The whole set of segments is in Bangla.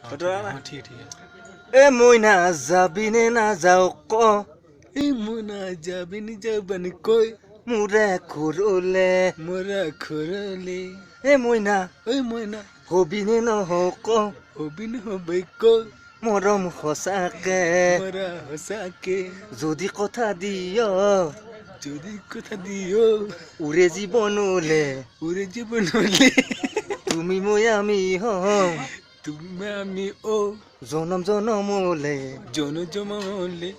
ठीक है এ মইনা যাবি নে না যাও ক ए मुना जाबिनी जाबन कोई মুরে খুরলে मोरा खुरले এ মইনা ओए मोना হবি নে নহক होबिन हो बैको মরম সঁচাকে मोरा हसाके যদি কথা দিয় যদি কথা দিও উড়ে জীবনলে উড়ে জীবনলে তুমি মই আমি হম তুমি আমি ও জনম জনমলে জন জমালে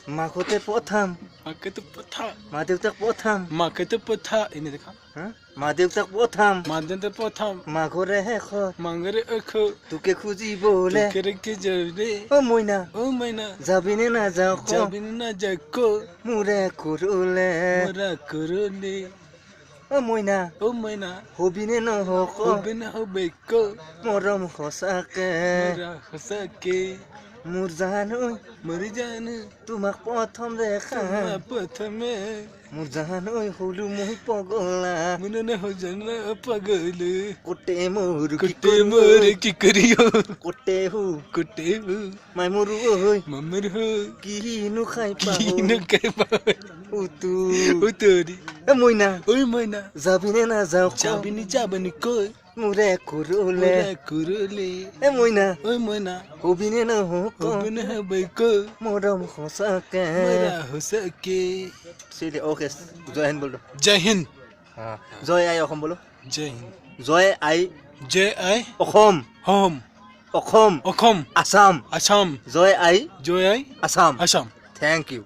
মাকতে পথাম মাকে তো পথা মা দেউতাক পথাম মাকে তো পথা এনে দেখা মা দেউতাক পথাম মাদন তো পথা মা ঘরে শেষ মাঙ্গরে অখ তোকে খুঁজিবলে তোকে কে যাবে ও মইনা ও মাইনা যাবি নে না যাও ক যাবিনি না যাকো মুরে খুরলে মোরা করলে ও মইনা ও মাইনা হবি নে নহক होबिन हो बैको মরম সঁচাকে मोरा हसाके মোৰ জান ঐ मर जान তোমাক প্ৰথম দেখা तुम्हारा प्रथमे মোৰ জান ঐ হলো মই পগলা मन न हो जाना पगल কোটে মোৰ कुटे मोर की करियो কোটে হু कुटे हो মাই মোৰো ঐ ममर हो কিনো খাই की পাহো न के पाए উতু उतरी এ মইনা ओए मैना যাবি নে না যাও जाबिनी जाबनी कोई মোৰে খুৰলে मोरा कुरले এ মইনা ओए मैना হবি নে নহক होबिन हो बैको মৰম সঁচাকে मोरा हसाके চিলি ওকে জয় হিন্দ বলো जय हिंद জয় আই অসম বলো जय हिंद জয় আই जय आई অসম होम অসম অসম আসাম আসাম জয় আই জয় আই আসাম আসাম থ্যাংক ইউ